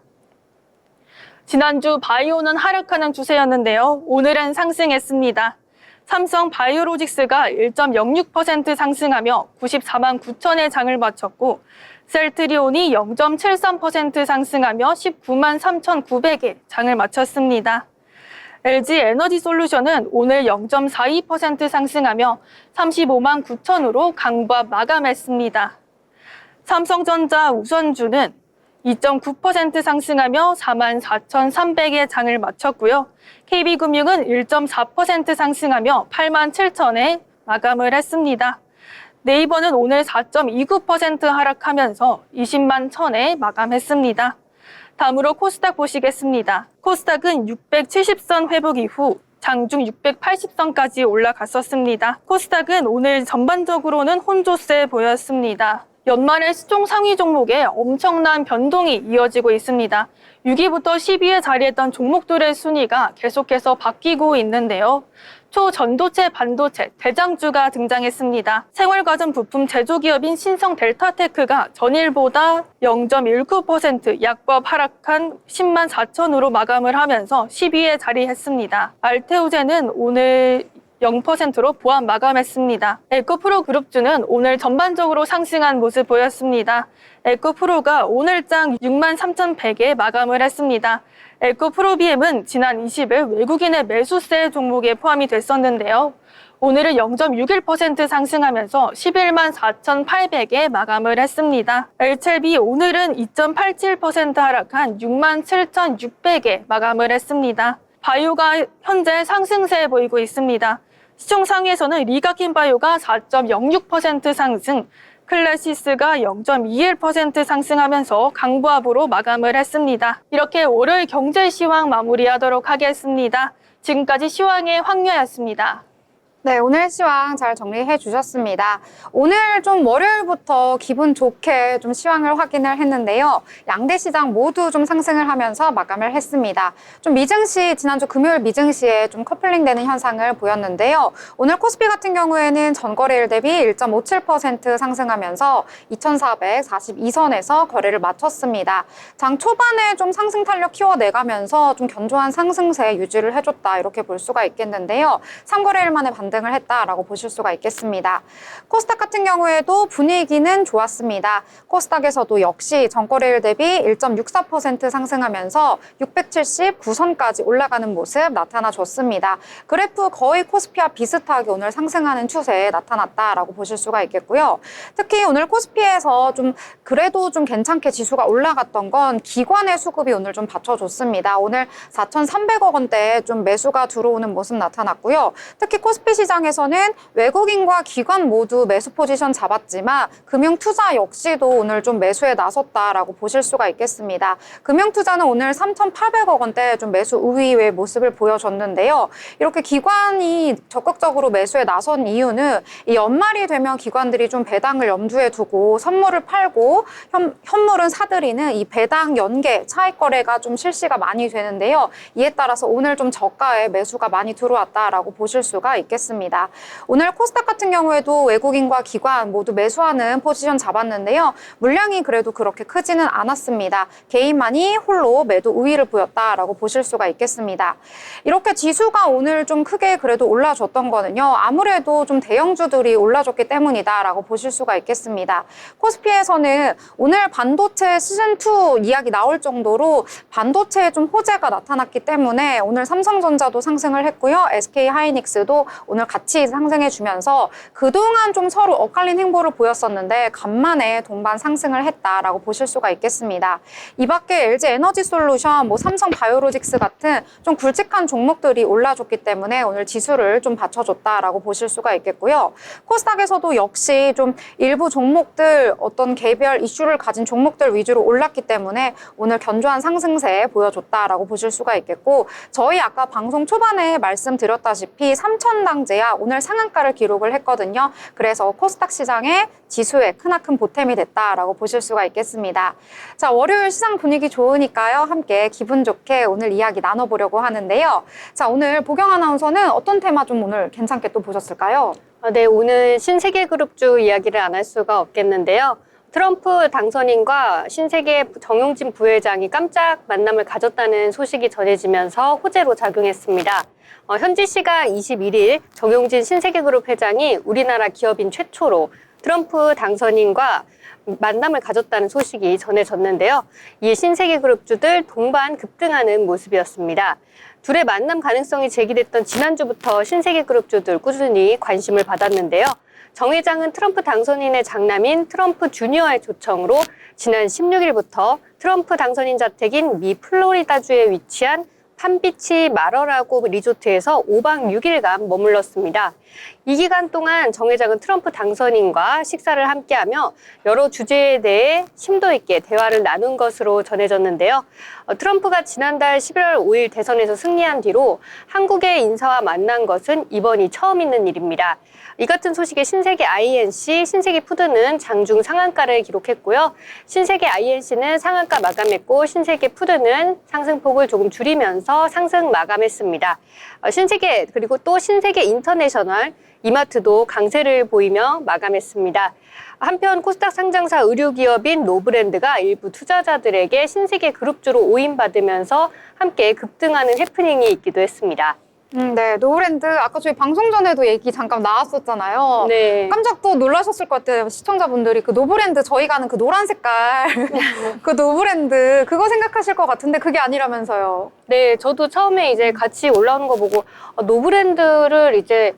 지난주 바이오는 하락하는 추세였는데요. 오늘은 상승했습니다. 삼성 바이오로직스가 1.06% 상승하며 94만 9천에 장을 마쳤고 셀트리온이 0.73% 상승하며 19만 3,900에 장을 마쳤습니다. LG 에너지솔루션은 오늘 0.42% 상승하며 35만 9천으로 강보합 마감했습니다. 삼성전자 우선주는 2.9% 상승하며 4만 4,300에 장을 마쳤고요. KB금융은 1.4% 상승하며 8만 7천에 마감을 했습니다. 네이버는 오늘 4.29% 하락하면서 20만 1천에 마감했습니다. 다음으로 코스닥 보시겠습니다. 코스닥은 670선 회복 이후 장중 680선까지 올라갔었습니다. 코스닥은 오늘 전반적으로는 혼조세 보였습니다. 연말에 시총 상위 종목에 엄청난 변동이 이어지고 있습니다. 6위부터 10위에 자리했던 종목들의 순위가 계속해서 바뀌고 있는데요. 초전도체 반도체 대장주가 등장했습니다. 생활가전 부품 제조기업인 신성 델타테크가 전일보다 0.19% 약법 하락한 10만 4천으로 마감을 하면서 10위에 자리했습니다. 알테오젠은 오늘 0%로 보합 마감했습니다. 에코프로 그룹주는 오늘 전반적으로 상승한 모습 보였습니다. 에코프로가 오늘장 63,100에 마감을 했습니다. 에코프로비엠은 지난 20일 외국인의 매수세 종목에 포함이 됐었는데요. 오늘은 0.61% 상승하면서 11만 4,800에 마감을 했습니다. 엘첼비 오늘은 2.87% 하락한 6만 7,600에 마감을 했습니다. 바이오가 현재 상승세 보이고 있습니다. 시총 상위에서는 리가킨바이오가 4.06% 상승, 클래시스가 0.21% 상승하면서 강보합으로 마감을 했습니다. 이렇게 월요일 경제 시황 마무리하도록 하겠습니다. 지금까지 시황의 황유였습니다. 네, 오늘 시황 잘 정리해 주셨습니다. 오늘 좀 월요일부터 기분 좋게 좀 시황을 확인을 했는데요. 양대 시장 모두 좀 상승을 하면서 마감을 했습니다. 좀 미증시, 지난주 금요일 미증시에 좀 커플링 되는 현상을 보였는데요. 오늘 코스피 같은 경우에는 전거래일 대비 1.57% 상승하면서 2,442선에서 거래를 마쳤습니다. 장 초반에 좀 상승 탄력 키워내가면서 좀 견조한 상승세 유지를 해줬다, 이렇게 볼 수가 있겠는데요. 3거래일 만에 반등을 했다라고 보실 수가 있겠습니다. 코스닥 같은 경우에도 분위기는 좋았습니다. 코스닥에서도 역시 전거래일 대비 1.64% 상승하면서 679선까지 올라가는 모습 나타나줬습니다. 그래프 거의 코스피와 비슷하게 오늘 상승하는 추세에 나타났다라고 보실 수가 있겠고요. 특히 오늘 코스피에서 좀 그래도 좀 괜찮게 지수가 올라갔던 건 기관의 수급이 오늘 좀 받쳐줬습니다. 오늘 4,300억 원대에 좀 매수가 들어오는 모습 나타났고요. 특히 코스피 시장에서는 외국인과 기관 모두 매수 포지션 잡았지만 금융투자 역시도 오늘 좀 매수에 나섰다라고 보실 수가 있겠습니다. 금융투자는 오늘 3,800억 원대 좀 매수 우위의 모습을 보여줬는데요. 이렇게 기관이 적극적으로 매수에 나선 이유는 이 연말이 되면 기관들이 좀 배당을 염두에 두고 선물을 팔고 현물은 사들이는 이 배당 연계 차익 거래가 좀 실시가 많이 되는데요. 이에 따라서 오늘 좀 저가에 매수가 많이 들어왔다라고 보실 수가 있겠습니다. 있겠습니다. 오늘 코스닥 같은 경우에도 외국인과 기관 모두 매수하는 포지션 잡았는데요. 물량이 그래도 그렇게 크지는 않았습니다. 개인만이 홀로 매도 우위를 보였다라고 보실 수가 있겠습니다. 이렇게 지수가 오늘 좀 크게 그래도 올라줬던 거는요. 아무래도 좀 대형주들이 올라줬기 때문이다라고 보실 수가 있겠습니다. 코스피에서는 오늘 반도체 시즌2 이야기 나올 정도로 반도체에 좀 호재가 나타났기 때문에 오늘 삼성전자도 상승을 했고요. SK하이닉스도 오늘 같이 상승해주면서 그동안 좀 서로 엇갈린 행보를 보였었는데 간만에 동반 상승을 했다라고 보실 수가 있겠습니다. 이 밖에 LG에너지솔루션, 삼성바이오로직스 같은 좀 굵직한 종목들이 올라줬기 때문에 오늘 지수를 좀 받쳐줬다라고 보실 수가 있겠고요. 코스닥에서도 역시 좀 일부 종목들 어떤 개별 이슈를 가진 종목들 위주로 올랐기 때문에 오늘 견조한 상승세 보여줬다라고 보실 수가 있겠고 저희 아까 방송 초반에 말씀드렸다시피 3,000당 제야 오늘 상한가를 기록을 했거든요. 그래서 코스닥 시장에 지수에 크나큰 보탬이 됐다라고 보실 수가 있겠습니다. 자, 월요일 시장 분위기 좋으니까요. 함께 기분 좋게 오늘 이야기 나눠보려고 하는데요. 자, 오늘 보경 아나운서는 어떤 테마 좀 오늘 괜찮게 또 보셨을까요? 네, 오늘 신세계그룹주 이야기를 안 할 수가 없겠는데요. 트럼프 당선인과 신세계 정용진 부회장이 깜짝 만남을 가졌다는 소식이 전해지면서 호재로 작용했습니다. 현지 시각 21일 정용진 신세계그룹 회장이 우리나라 기업인 최초로 트럼프 당선인과 만남을 가졌다는 소식이 전해졌는데요. 이 신세계그룹주들 동반 급등하는 모습이었습니다. 둘의 만남 가능성이 제기됐던 지난주부터 신세계그룹주들 꾸준히 관심을 받았는데요. 정 회장은 트럼프 당선인의 장남인 트럼프 주니어의 초청으로 지난 16일부터 트럼프 당선인 자택인 미 플로리다주에 위치한 팜비치 마러라고 리조트에서 5박 6일간 머물렀습니다. 이 기간 동안 정 회장은 트럼프 당선인과 식사를 함께하며 여러 주제에 대해 심도 있게 대화를 나눈 것으로 전해졌는데요. 트럼프가 지난달 11월 5일 대선에서 승리한 뒤로 한국의 인사와 만난 것은 이번이 처음 있는 일입니다. 이 같은 소식에 신세계 INC, 신세계 푸드는 장중 상한가를 기록했고요. 신세계 INC는 상한가 마감했고 신세계 푸드는 상승폭을 조금 줄이면서 상승 마감했습니다. 신세계 그리고 또 신세계 인터내셔널, 이마트도 강세를 보이며 마감했습니다. 한편 코스닥 상장사 의류기업인 노브랜드가 일부 투자자들에게 신세계 그룹주로 오인받으면서 함께 급등하는 해프닝이 있기도 했습니다. 네, 노브랜드 아까 저희 방송 전에도 얘기 잠깐 나왔었잖아요. 네. 깜짝 또 놀라셨을 것 같아요. 시청자분들이 그 노브랜드 저희가 아는 그 노란 색깔 그 노브랜드 그거 생각하실 것 같은데 그게 아니라면서요. 네, 저도 처음에 이제 같이 올라오는 거 보고 노브랜드를 이제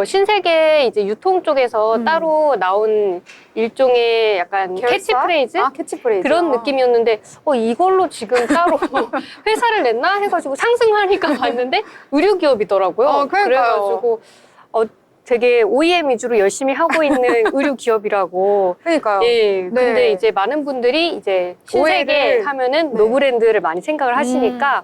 신세계 이제 유통 쪽에서 따로 나온 일종의 약간 계열사? 캐치프레이즈? 캐치프레이즈. 그런 느낌이었는데 이걸로 지금 따로 회사를 냈나 해가지고 상승하니까 봤는데 의류기업이더라고요. 그러니까요. 그래가지고 되게 OEM 위주로 열심히 하고 있는 의류 기업이라고. 그러니까요. 예. 근데 네. 이제 많은 분들이 이제 신세계 오해를- 하면은 네. 노브랜드를 많이 생각을 하시니까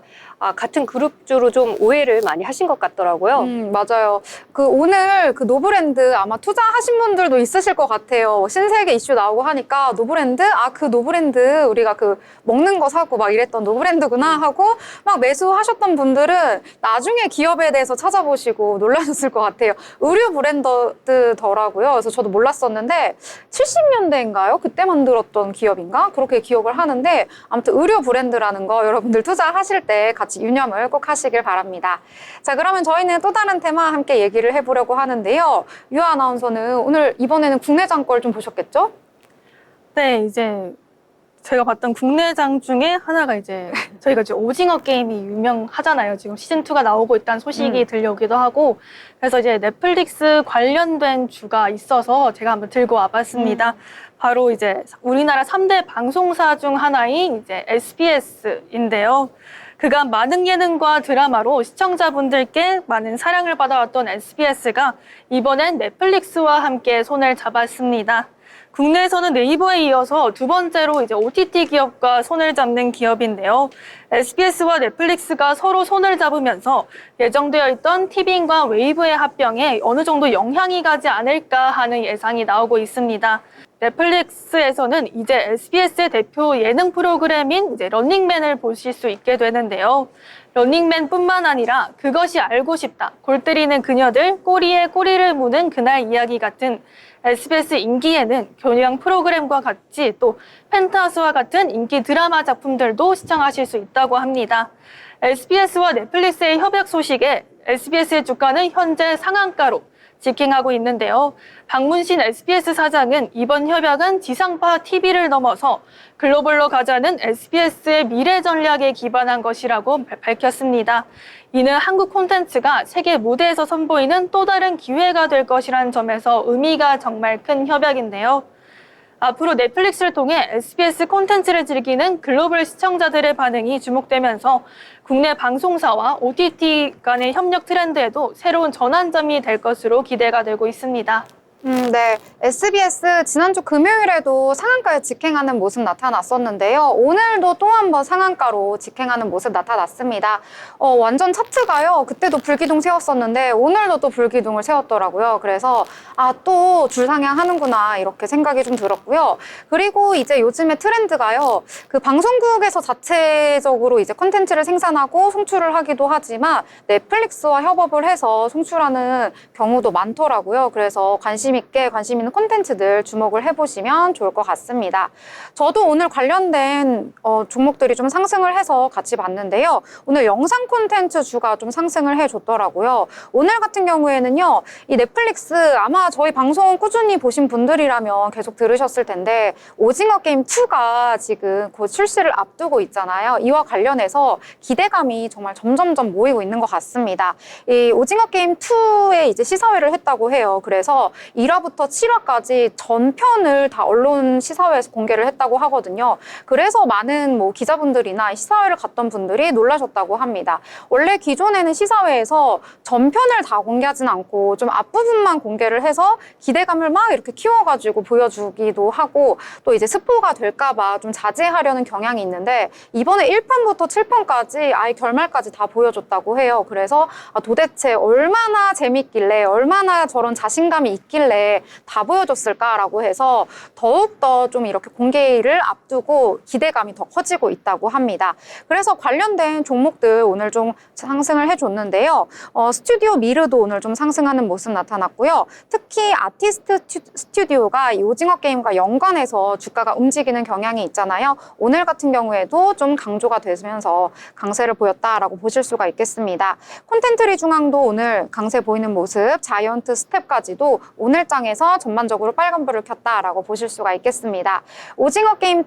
같은 그룹주로 좀 오해를 많이 하신 것 같더라고요. 맞아요. 오늘 그 노브랜드 아마 투자하신 분들도 있으실 것 같아요. 신세계 이슈 나오고 하니까 노브랜드? 그 노브랜드 우리가 그 먹는 거 사고 막 이랬던 노브랜드구나 하고 막 매수하셨던 분들은 나중에 기업에 대해서 찾아보시고 놀라셨을 것 같아요. 의류 브랜드더라고요. 그래서 저도 몰랐었는데 70년대인가요? 그때 만들었던 기업인가? 그렇게 기억을 하는데 아무튼 의류 브랜드라는 거 여러분들 투자하실 때 같이 유념을 꼭 하시길 바랍니다. 자, 그러면 저희는 또 다른 테마 함께 얘기를 해보려고 하는데요. 유아 아나운서는 오늘 이번에는 국내장 걸 좀 보셨겠죠? 네, 이제 제가 봤던 국내장 중에 하나가 이제 저희가 이제 오징어 게임이 유명하잖아요. 지금 시즌2가 나오고 있다는 소식이 들려오기도 하고 그래서 이제 넷플릭스 관련된 주가 있어서 제가 한번 들고 와봤습니다. 바로 이제 우리나라 3대 방송사 중 하나인 이제 SBS인데요. 그간 많은 예능과 드라마로 시청자분들께 많은 사랑을 받아왔던 SBS가 이번엔 넷플릭스와 함께 손을 잡았습니다. 국내에서는 네이버에 이어서 두 번째로 이제 OTT 기업과 손을 잡는 기업인데요. SBS와 넷플릭스가 서로 손을 잡으면서 예정되어 있던 티빙과 웨이브의 합병에 어느 정도 영향이 가지 않을까 하는 예상이 나오고 있습니다. 넷플릭스에서는 이제 SBS의 대표 예능 프로그램인 이제 런닝맨을 보실 수 있게 되는데요. 런닝맨뿐만 아니라 그것이 알고 싶다, 골 때리는 그녀들, 꼬리에 꼬리를 무는 그날 이야기 같은 SBS 인기 예능, 교양 프로그램과 같이 또 펜트하우스와 같은 인기 드라마 작품들도 시청하실 수 있다고 합니다. SBS와 넷플릭스의 협약 소식에 SBS의 주가는 현재 상한가로 직행하고 있는데요. 박문신 SBS 사장은 이번 협약은 지상파 TV를 넘어서 글로벌로 가자는 SBS의 미래 전략에 기반한 것이라고 밝혔습니다. 이는 한국 콘텐츠가 세계 무대에서 선보이는 또 다른 기회가 될 것이라는 점에서 의미가 정말 큰 협약인데요. 앞으로 넷플릭스를 통해 SBS 콘텐츠를 즐기는 글로벌 시청자들의 반응이 주목되면서 국내 방송사와 OTT 간의 협력 트렌드에도 새로운 전환점이 될 것으로 기대가 되고 있습니다. 네. SBS 지난주 금요일에도 상한가에 직행하는 모습 나타났었는데요. 오늘도 또 한 번 상한가로 직행하는 모습 나타났습니다. 완전 차트가요. 그때도 불기둥 세웠었는데 오늘도 또 불기둥을 세웠더라고요. 그래서 또 줄상향하는구나 이렇게 생각이 좀 들었고요. 그리고 이제 요즘에 트렌드가요. 그 방송국에서 자체적으로 이제 콘텐츠를 생산하고 송출을 하기도 하지만 넷플릭스와 협업을 해서 송출하는 경우도 많더라고요. 그래서 관심 있는 콘텐츠들 주목을 해보시면 좋을 것 같습니다. 저도 오늘 관련된 종목들이 좀 상승을 해서 같이 봤는데요. 오늘 영상 콘텐츠 주가 좀 상승을 해줬더라고요. 오늘 같은 경우에는요. 이 넷플릭스 아마 저희 방송 꾸준히 보신 분들이라면 계속 들으셨을 텐데 오징어 게임 2가 지금 곧 출시를 앞두고 있잖아요. 이와 관련해서 기대감이 정말 점점점 모이고 있는 것 같습니다. 이 오징어 게임 2에 이제 시사회를 했다고 해요. 그래서 1화부터 7화까지 전편을 다 언론 시사회에서 공개를 했다고 하거든요. 그래서 많은 기자분들이나 시사회를 갔던 분들이 놀라셨다고 합니다. 원래 기존에는 시사회에서 전편을 다 공개하진 않고 좀 앞부분만 공개를 해서 기대감을 막 이렇게 키워가지고 보여주기도 하고 또 이제 스포가 될까봐 좀 자제하려는 경향이 있는데 이번에 1편부터 7편까지 아예 결말까지 다 보여줬다고 해요. 그래서 도대체 얼마나 재밌길래 얼마나 저런 자신감이 있길래 다 보여줬을까라고 해서 더욱더 좀 이렇게 공개를 앞두고 기대감이 더 커지고 있다고 합니다. 그래서 관련된 종목들 오늘 좀 상승을 해줬는데요. 스튜디오 미르도 오늘 좀 상승하는 모습 나타났고요. 특히 아티스트 스튜디오가 이 오징어 게임과 연관해서 주가가 움직이는 경향이 있잖아요. 오늘 같은 경우에도 좀 강조가 되면서 강세를 보였다라고 보실 수가 있겠습니다. 콘텐츠리 중앙도 오늘 강세 보이는 모습, 자이언트 스텝까지도 오늘 장에서 전반적으로 빨간불을 켰다라고 보실 수가 있겠습니다. 오징어 게임 2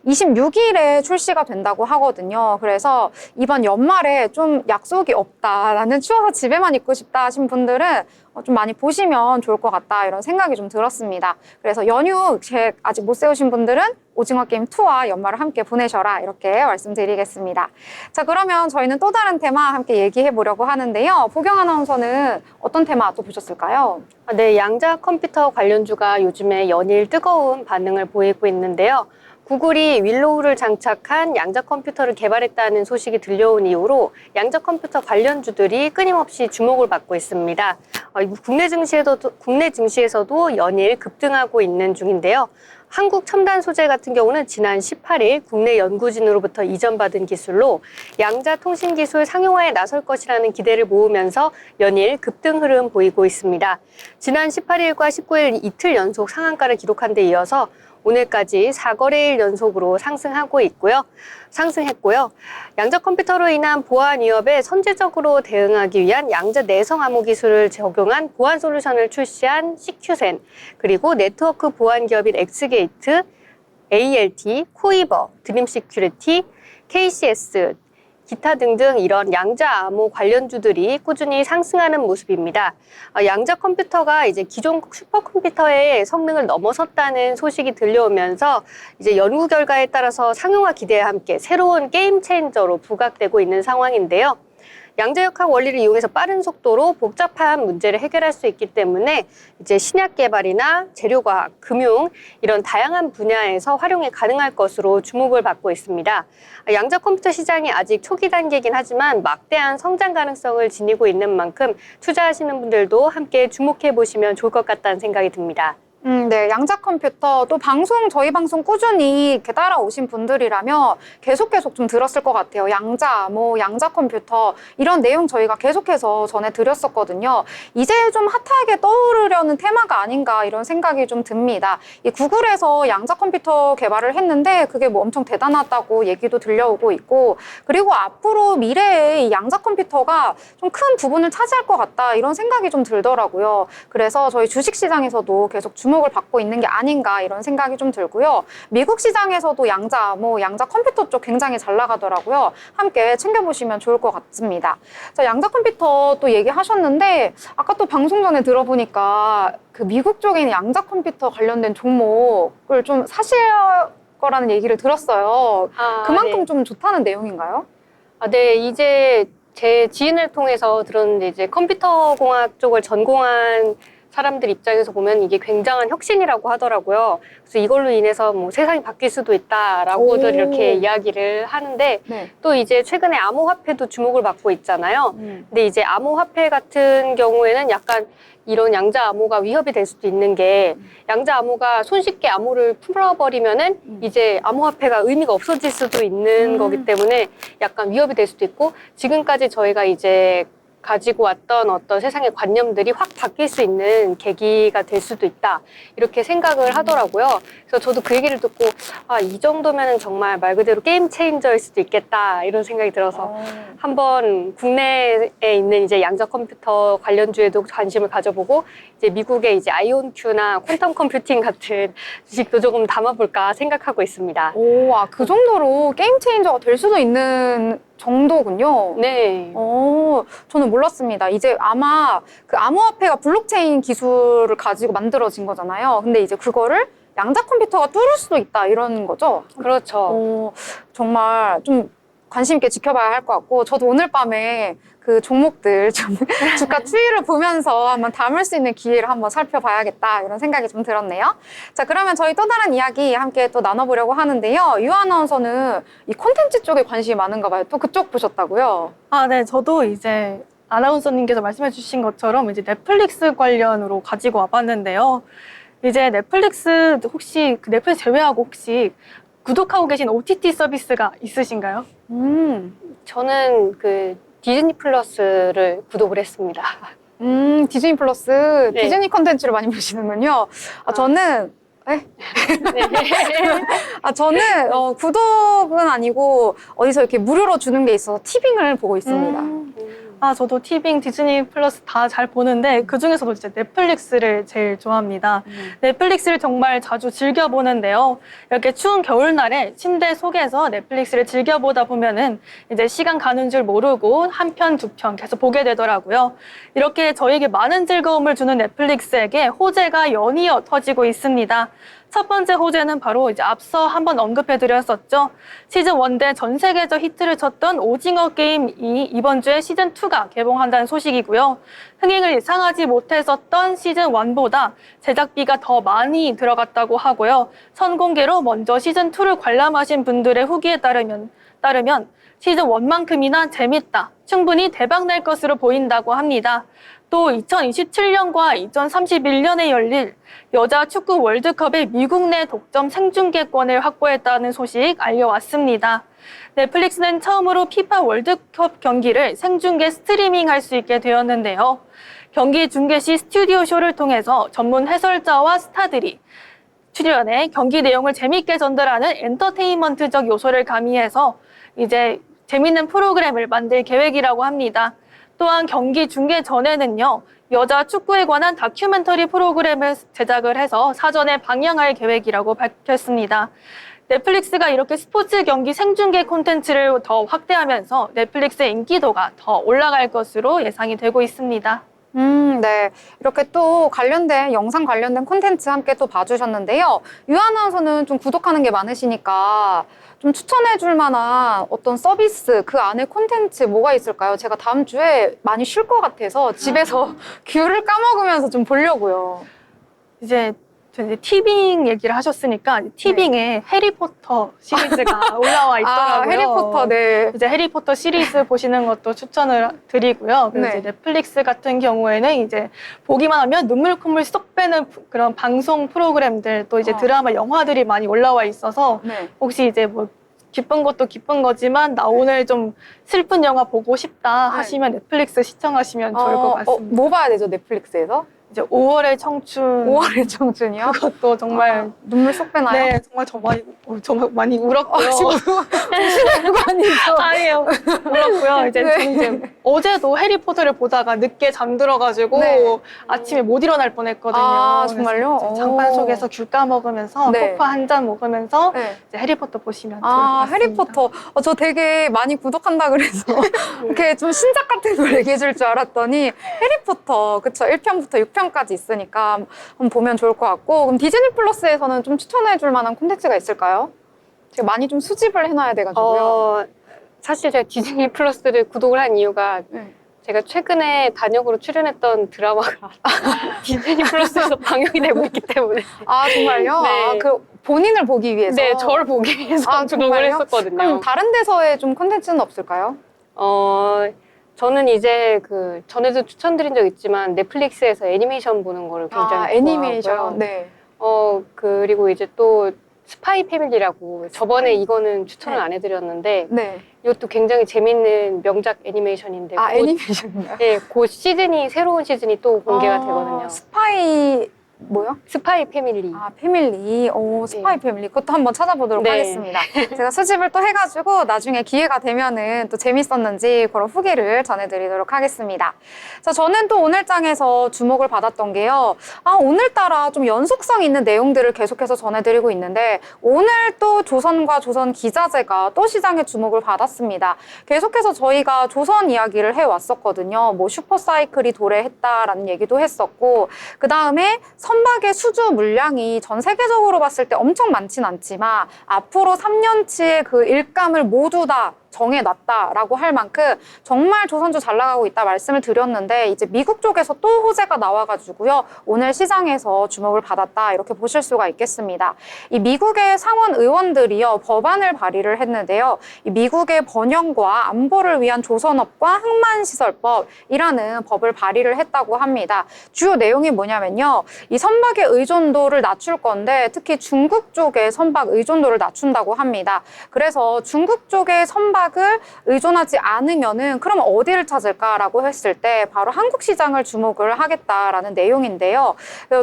26일에 출시가 된다고 하거든요. 그래서 이번 연말에 좀 약속이 없다, 나는 추워서 집에만 있고 싶다 하신 분들은 좀 많이 보시면 좋을 것 같다 이런 생각이 좀 들었습니다. 그래서 연휴 계획 아직 못 세우신 분들은 오징어 게임 2와 연말을 함께 보내셔라 이렇게 말씀드리겠습니다. 자, 그러면 저희는 또 다른 테마 함께 얘기해 보려고 하는데요. 보경 아나운서는 어떤 테마 또 보셨을까요? 네, 양자 컴퓨터 관련주가 요즘에 연일 뜨거운 반응을 보이고 있는데요. 구글이 윌로우를 장착한 양자 컴퓨터를 개발했다는 소식이 들려온 이후로 양자 컴퓨터 관련주들이 끊임없이 주목을 받고 있습니다. 국내 증시에서도 연일 급등하고 있는 중인데요. 한국 첨단 소재 같은 경우는 지난 18일 국내 연구진으로부터 이전받은 기술로 양자 통신 기술 상용화에 나설 것이라는 기대를 모으면서 연일 급등 흐름 보이고 있습니다. 지난 18일과 19일 이틀 연속 상한가를 기록한 데 이어서 오늘까지 4거래일 연속으로 상승했고요. 양자 컴퓨터로 인한 보안 위협에 선제적으로 대응하기 위한 양자 내성 암호 기술을 적용한 보안 솔루션을 출시한 시큐센, 그리고 네트워크 보안 기업인 엑스게이트, ALT, 코이버, 드림 시큐리티, KCS, 기타 등등 이런 양자 암호 관련주들이 꾸준히 상승하는 모습입니다. 양자 컴퓨터가 이제 기존 슈퍼컴퓨터의 성능을 넘어섰다는 소식이 들려오면서 이제 연구 결과에 따라서 상용화 기대와 함께 새로운 게임 체인저로 부각되고 있는 상황인데요. 양자역학 원리를 이용해서 빠른 속도로 복잡한 문제를 해결할 수 있기 때문에 이제 신약 개발이나 재료과학, 금융 이런 다양한 분야에서 활용이 가능할 것으로 주목을 받고 있습니다. 양자 컴퓨터 시장이 아직 초기 단계이긴 하지만 막대한 성장 가능성을 지니고 있는 만큼 투자하시는 분들도 함께 주목해 보시면 좋을 것 같다는 생각이 듭니다. 네, 양자 컴퓨터 또 저희 방송 꾸준히 이렇게 따라오신 분들이라면 계속 좀 들었을 것 같아요. 양자, 양자 컴퓨터 이런 내용 저희가 계속해서 전해드렸었거든요. 이제 좀 핫하게 떠오르려는 테마가 아닌가 이런 생각이 좀 듭니다. 이 구글에서 양자 컴퓨터 개발을 했는데 그게 뭐 엄청 대단하다고 얘기도 들려오고 있고 그리고 앞으로 미래에 이 양자 컴퓨터가 좀 큰 부분을 차지할 것 같다 이런 생각이 좀 들더라고요. 그래서 저희 주식시장에서도 계속 주목을 받고 있는 게 아닌가 이런 생각이 좀 들고요. 미국 시장에서도 양자 컴퓨터 쪽 굉장히 잘 나가더라고요. 함께 챙겨보시면 좋을 것 같습니다. 자, 양자 컴퓨터 또 얘기하셨는데 아까 또 방송 전에 들어보니까 그 미국 쪽에 있는 양자 컴퓨터 관련된 종목을 좀 사실 거라는 얘기를 들었어요. 그만큼 네. 좀 좋다는 내용인가요? 네, 이제 제 지인을 통해서 들었는데 이제 컴퓨터 공학 쪽을 전공한 사람들 입장에서 보면 이게 굉장한 혁신이라고 하더라고요. 그래서 이걸로 인해서 뭐 세상이 바뀔 수도 있다라고들 오. 이렇게 이야기를 하는데 네. 또 이제 최근에 암호화폐도 주목을 받고 있잖아요. 근데 이제 암호화폐 같은 경우에는 약간 이런 양자 암호가 위협이 될 수도 있는 게 양자 암호가 손쉽게 암호를 풀어버리면은 이제 암호화폐가 의미가 없어질 수도 있는 거기 때문에 약간 위협이 될 수도 있고 지금까지 저희가 이제 가지고 왔던 어떤 세상의 관념들이 확 바뀔 수 있는 계기가 될 수도 있다. 이렇게 생각을 하더라고요. 그래서 저도 그 얘기를 듣고, 이 정도면은 정말 말 그대로 게임 체인저일 수도 있겠다. 이런 생각이 들어서 한번 국내에 있는 이제 양자 컴퓨터 관련주에도 관심을 가져보고, 이제 미국의 이제 아이온큐나 퀀텀 컴퓨팅 같은 주식도 조금 담아볼까 생각하고 있습니다. 그 정도로 게임 체인저가 될 수도 있는 정도군요. 네. 저는 몰랐습니다. 이제 아마 그 암호화폐가 블록체인 기술을 가지고 만들어진 거잖아요. 근데 이제 그거를 양자 컴퓨터가 뚫을 수도 있다 이런 거죠? 그렇죠. 정말 좀 관심 있게 지켜봐야 할 것 같고 저도 오늘 밤에 그 종목들 좀 주가 추이를 보면서 한번 담을 수 있는 기회를 한번 살펴봐야겠다 이런 생각이 좀 들었네요. 자, 그러면 저희 또 다른 이야기 함께 또 나눠보려고 하는데요. 유 아나운서는 이 콘텐츠 쪽에 관심이 많은가 봐요. 또 그쪽 보셨다고요? 네. 저도 이제 아나운서님께서 말씀해 주신 것처럼 이제 넷플릭스 관련으로 가지고 와봤는데요. 이제 넷플릭스 혹시 그 넷플릭스 제외하고 혹시 구독하고 계신 OTT 서비스가 있으신가요? 저는 그 디즈니 플러스를 구독을 했습니다. 디즈니 플러스, 네. 디즈니 콘텐츠를 많이 보시는군요. 저는 저는 구독은 아니고 어디서 이렇게 무료로 주는 게 있어서 티빙을 보고 있습니다. 저도 티빙, 디즈니 플러스 다 잘 보는데 그중에서도 이제 넷플릭스를 제일 좋아합니다. 넷플릭스를 정말 자주 즐겨보는데요. 이렇게 추운 겨울날에 침대 속에서 넷플릭스를 즐겨보다 보면은 이제 시간 가는 줄 모르고 한 편, 두 편 계속 보게 되더라고요. 이렇게 저에게 많은 즐거움을 주는 넷플릭스에게 호재가 연이어 터지고 있습니다. 첫 번째 호재는 바로 이제 앞서 한번 언급해드렸었죠. 시즌 1 때 전 세계적 히트를 쳤던 오징어 게임이 이번 주에 시즌 2가 개봉한다는 소식이고요. 흥행을 예상하지 못했었던 시즌 1보다 제작비가 더 많이 들어갔다고 하고요. 선공개로 먼저 시즌 2를 관람하신 분들의 후기에 따르면 시즌 1만큼이나 재밌다, 충분히 대박 날 것으로 보인다고 합니다. 또 2027년과 2031년에 열릴 여자 축구 월드컵의 미국 내 독점 생중계권을 확보했다는 소식 알려왔습니다. 넷플릭스는 처음으로 피파 월드컵 경기를 생중계 스트리밍할 수 있게 되었는데요. 경기 중계 시 스튜디오 쇼를 통해서 전문 해설자와 스타들이 출연해 경기 내용을 재밌게 전달하는 엔터테인먼트적 요소를 가미해서 이제 재밌는 프로그램을 만들 계획이라고 합니다. 또한 경기 중계 전에는요, 여자 축구에 관한 다큐멘터리 프로그램을 제작을 해서 사전에 방영할 계획이라고 밝혔습니다. 넷플릭스가 이렇게 스포츠 경기 생중계 콘텐츠를 더 확대하면서 넷플릭스의 인기도가 더 올라갈 것으로 예상이 되고 있습니다. 네. 이렇게 또 영상 관련된 콘텐츠 함께 또 봐주셨는데요. 유 아나운서는 좀 구독하는 게 많으시니까 좀 추천해 줄 만한 어떤 서비스, 그 안에 콘텐츠 뭐가 있을까요? 제가 다음 주에 많이 쉴 것 같아서 집에서 귤을 까먹으면서 좀 보려고요. 이제 이제 티빙 얘기를 하셨으니까 티빙에 해리포터 시리즈가 올라와 있더라고요. 해리포터, 네. 이제 해리포터 시리즈 보시는 것도 추천을 드리고요. 그리고 네. 이제 넷플릭스 같은 경우에는 이제 보기만 하면 눈물 콧물 쏙 빼는 그런 방송 프로그램들 또 이제 드라마, 영화들이 많이 올라와 있어서 네. 혹시 이제 뭐 기쁜 것도 기쁜 거지만 나 오늘 좀 슬픈 영화 보고 싶다 네. 하시면 넷플릭스 시청하시면 좋을 것 같습니다. 뭐 봐야 되죠, 넷플릭스에서? 이제 5월의 청춘 5월의 청춘이요? 그것도 정말 눈물 쏙 빼나요? 네 정말 정말 많이 울었고요. 조심하고 아니죠? 아니에요. 울었고요. 이제 네. 저는 이제 어제도 해리포터를 보다가 늦게 잠들어가지고 네. 아침에 못 일어날 뻔했거든요. 아, 그래서 정말요? 이제 장판 속에서 귤 까먹으면서 네. 코파 한 잔 먹으면서 네. 이제 해리포터 보시면 좋을 것 같습니다. 해리포터. 저 되게 많이 구독한다 그래서 이렇게 좀 신작 같은 걸 얘기해 줄 줄 알았더니 해리포터, 그쵸. 1편부터 6편까지 있으니까 한번 보면 좋을 것 같고. 그럼 디즈니 플러스에서는 좀 추천해 줄 만한 콘텐츠가 있을까요? 제가 많이 좀 수집을 해놔야 돼가지고요. 사실 제가 디즈니 플러스를 구독을 한 이유가 네. 제가 최근에 단역으로 출연했던 드라마가 디즈니 플러스에서 방영이 되고 있기 때문에 아, 정말요? 네. 그 본인을 보기 위해서? 네, 저를 보기 위해서 구독을 정말요? 했었거든요. 그럼 다른 데서의 좀 콘텐츠는 없을까요? 저는 이제 전에도 추천드린 적 있지만 넷플릭스에서 애니메이션 보는 거를 굉장히 애니메이션. 좋아하고요. 네. 그리고 이제 또 스파이 패밀리라고 저번에 이거는 추천을 네. 안 해드렸는데 네. 이것도 굉장히 재밌는 명작 애니메이션인데 애니메이션인가요? 네, 곧 새로운 시즌이 또 공개가 되거든요. 스파이 뭐요? 스파이 패밀리. 패밀리. 스파이 패밀리. 그것도 한번 찾아보도록 네. 하겠습니다. 제가 수집을 또 해가지고 나중에 기회가 되면은 또 재밌었는지 그런 후기를 전해드리도록 하겠습니다. 자, 저는 또 오늘 장에서 주목을 받았던 게요. 오늘따라 좀 연속성 있는 내용들을 계속해서 전해드리고 있는데 오늘 또 조선과 조선 기자재가 또 시장에 주목을 받았습니다. 계속해서 저희가 조선 이야기를 해왔었거든요. 뭐 슈퍼사이클이 도래했다라는 얘기도 했었고 그 다음에 선박의 수주 물량이 전 세계적으로 봤을 때 엄청 많진 않지만 앞으로 3년치의 그 일감을 모두 다 정해놨다라고 할 만큼 정말 조선주 잘 나가고 있다 말씀을 드렸는데 이제 미국 쪽에서 또 호재가 나와가지고요. 오늘 시장에서 주목을 받았다 이렇게 보실 수가 있겠습니다. 이 미국의 상원 의원들이요. 법안을 발의를 했는데요. 이 미국의 번영과 안보를 위한 조선업과 항만시설법이라는 법을 발의를 했다고 합니다. 주요 내용이 뭐냐면요. 이 선박의 의존도를 낮출 건데 특히 중국 쪽의 선박 의존도를 낮춘다고 합니다. 그래서 중국 쪽의 선박을 의존하지 않으면은 그럼 어디를 찾을까라고 했을 때 바로 한국 시장을 주목을 하겠다라는 내용인데요.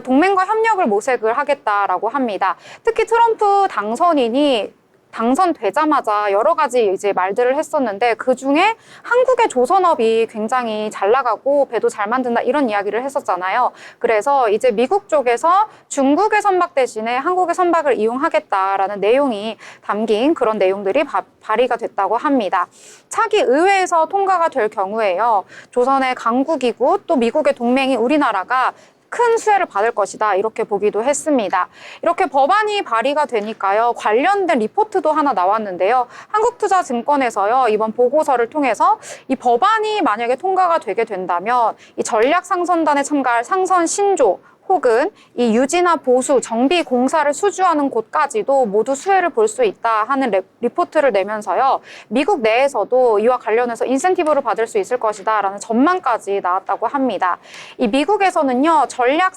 동맹과 협력을 모색을 하겠다라고 합니다. 특히 트럼프 당선인이 당선되자마자 여러 가지 이제 말들을 했었는데 그 중에 한국의 조선업이 굉장히 잘 나가고 배도 잘 만든다 이런 이야기를 했었잖아요. 그래서 이제 미국 쪽에서 중국의 선박 대신에 한국의 선박을 이용하겠다라는 내용이 담긴 그런 내용들이 발의가 됐다고 합니다. 차기 의회에서 통과가 될 경우에요. 조선의 강국이고 또 미국의 동맹인 우리나라가 큰 수혜를 받을 것이다 이렇게 보기도 했습니다. 이렇게 법안이 발의가 되니까요. 관련된 리포트도 하나 나왔는데요. 한국투자증권에서요. 이번 보고서를 통해서 이 법안이 만약에 통과가 되게 된다면 이 전략상선단에 참가할 상선 신조 혹은 이 유지나 보수, 정비 공사를 수주하는 곳까지도 모두 수혜를 볼 수 있다 하는 리포트를 내면서요. 미국 내에서도 이와 관련해서 인센티브를 받을 수 있을 것이다 라는 전망까지 나왔다고 합니다. 이 미국에서는요. 전략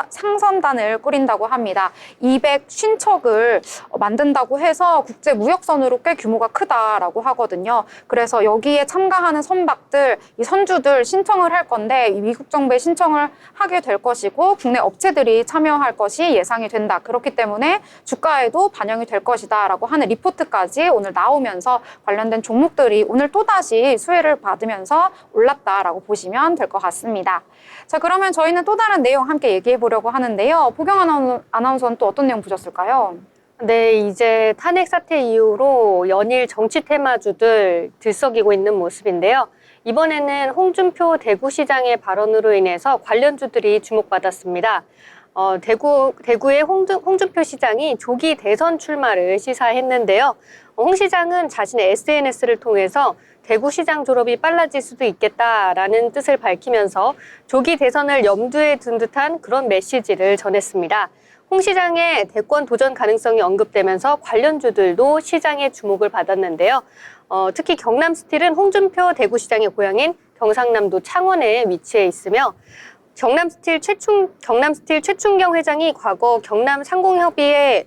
상선단을 꾸린다고 합니다. 250척을 만든다고 해서 국제무역선으로 꽤 규모가 크다라고 하거든요. 그래서 여기에 참가하는 선박들, 이 선주들 신청을 할 건데 이 미국 정부에 신청을 하게 될 것이고 국내 업체들이 참여할 것이 예상이 된다. 그렇기 때문에 주가에도 반영이 될 것이다 라고 하는 리포트까지 오늘 나오면서 관련된 종목들이 오늘 또다시 수혜를 받으면서 올랐다라고 보시면 될 것 같습니다. 자, 그러면 저희는 또 다른 내용 함께 얘기해 보려고 하는데요. 보경 아나운서는 또 어떤 내용 보셨을까요? 네, 이제 탄핵 사태 이후로 연일 정치 테마주들 들썩이고 있는 모습인데요. 이번에는 홍준표 대구시장의 발언으로 인해서 관련주들이 주목받았습니다. 대구의 홍준표 시장이 조기 대선 출마를 시사했는데요. 홍 시장은 자신의 SNS를 통해서 대구시장 졸업이 빨라질 수도 있겠다라는 뜻을 밝히면서 조기 대선을 염두에 둔 듯한 그런 메시지를 전했습니다. 홍 시장의 대권 도전 가능성이 언급되면서 관련주들도 시장의 주목을 받았는데요. 특히 경남스틸은 홍준표 대구시장의 고향인 경상남도 창원에 위치해 있으며 경남스틸 최충경 회장이 과거 경남 상공회의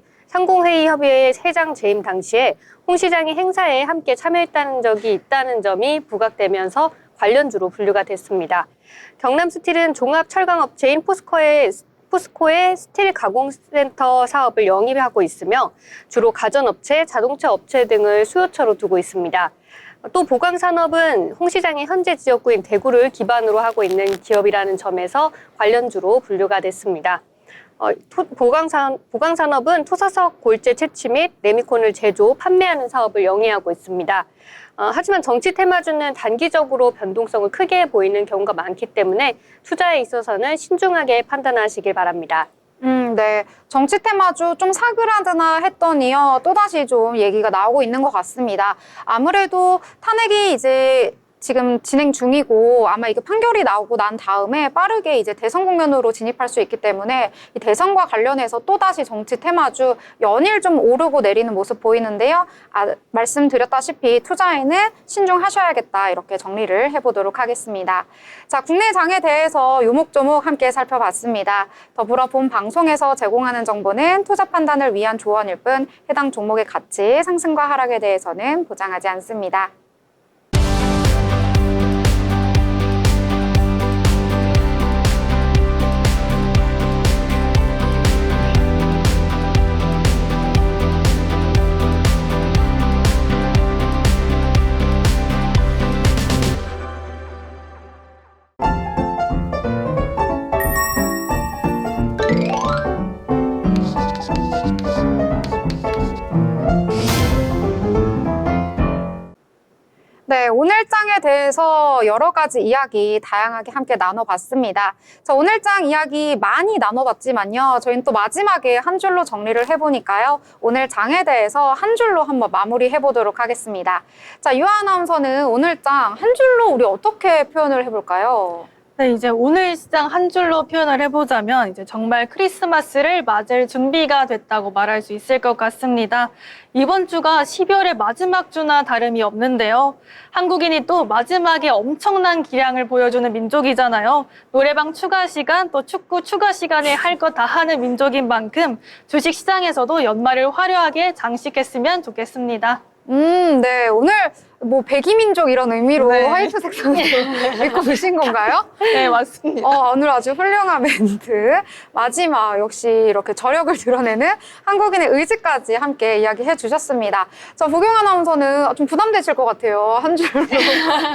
회장 재임 당시에 홍 시장이 행사에 함께 참여했다는 적이 있다는 점이 부각되면서 관련주로 분류가 됐습니다. 경남스틸은 종합철강업체인 포스코의 스틸 가공센터 사업을 영위하고 있으며 주로 가전업체, 자동차 업체 등을 수요처로 두고 있습니다. 또 보강산업은 홍 시장의 현재 지역구인 대구를 기반으로 하고 있는 기업이라는 점에서 관련주로 분류가 됐습니다. 보강산업은 토사석 골재 채취 및 레미콘을 제조, 판매하는 사업을 영위하고 있습니다. 하지만 정치 테마주는 단기적으로 변동성을 크게 보이는 경우가 많기 때문에 투자에 있어서는 신중하게 판단하시길 바랍니다. 네. 정치 테마주 좀 사그라드나 했더니요. 또다시 좀 얘기가 나오고 있는 것 같습니다. 아무래도 탄핵이 이제 지금 진행 중이고 아마 이게 판결이 나오고 난 다음에 빠르게 이제 대선 국면으로 진입할 수 있기 때문에 이 대선과 관련해서 또다시 정치 테마주 연일 좀 오르고 내리는 모습 보이는데요. 말씀드렸다시피 투자에는 신중하셔야겠다 이렇게 정리를 해보도록 하겠습니다. 자, 국내 장에 대해서 요목조목 함께 살펴봤습니다. 더불어 본 방송에서 제공하는 정보는 투자 판단을 위한 조언일 뿐 해당 종목의 가치, 상승과 하락에 대해서는 보장하지 않습니다. 네, 오늘 장에 대해서 여러 가지 이야기 다양하게 함께 나눠봤습니다. 자, 오늘 장 이야기 많이 나눠봤지만요. 저희는 또 마지막에 한 줄로 정리를 해보니까요. 오늘 장에 대해서 한 줄로 한번 마무리해보도록 하겠습니다. 자, 유아 아나운서는 오늘 장 한 줄로 우리 어떻게 표현을 해볼까요? 네, 이제 오늘 시장 한 줄로 표현을 해보자면 이제 정말 크리스마스를 맞을 준비가 됐다고 말할 수 있을 것 같습니다. 이번 주가 12월의 마지막 주나 다름이 없는데요. 한국인이 또 마지막에 엄청난 기량을 보여주는 민족이잖아요. 노래방 추가 시간, 또 축구 추가 시간에 할 것 다 하는 민족인 만큼 주식시장에서도 연말을 화려하게 장식했으면 좋겠습니다. 네. 오늘 뭐 백이민족 이런 의미로 네. 화이트 색상을 입고 계신 건가요? 네, 맞습니다. 오늘 아주 훌륭한 멘트. 마지막 역시 이렇게 저력을 드러내는 한국인의 의지까지 함께 이야기해 주셨습니다. 자, 보경 아나운서는 좀 부담되실 것 같아요. 한 줄로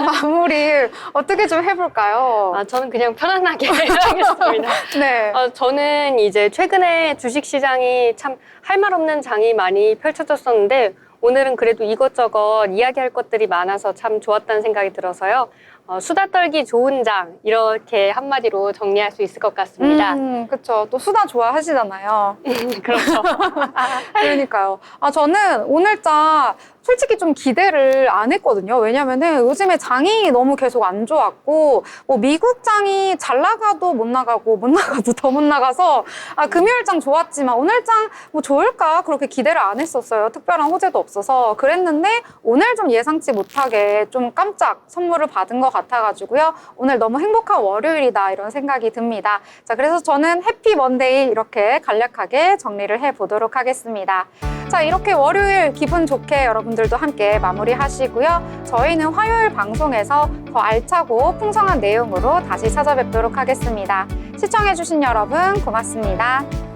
마무리 어떻게 좀 해볼까요? 저는 그냥 편안하게 하겠습니다. 네. 저는 이제 최근에 주식시장이 참 할 말 없는 장이 많이 펼쳐졌었는데 오늘은 그래도 이것저것 이야기할 것들이 많아서 참 좋았다는 생각이 들어서요. 수다 떨기 좋은 장 이렇게 한마디로 정리할 수 있을 것 같습니다. 그렇죠. 또 수다 좋아하시잖아요. 그렇죠. 그러니까요. 저는 오늘 장 솔직히 좀 기대를 안 했거든요. 왜냐면은 요즘에 장이 너무 계속 안 좋았고, 뭐 미국 장이 잘 나가도 못 나가고, 못 나가도 더 못 나가서, 금요일 장 좋았지만 오늘 장 뭐 좋을까? 그렇게 기대를 안 했었어요. 특별한 호재도 없어서. 그랬는데 오늘 좀 예상치 못하게 좀 깜짝 선물을 받은 것 같아가지고요. 오늘 너무 행복한 월요일이다 이런 생각이 듭니다. 자, 그래서 저는 해피 먼데이 이렇게 간략하게 정리를 해보도록 하겠습니다. 자, 이렇게 월요일 기분 좋게 여러분들도 함께 마무리하시고요. 저희는 화요일 방송에서 더 알차고 풍성한 내용으로 다시 찾아뵙도록 하겠습니다. 시청해주신 여러분 고맙습니다.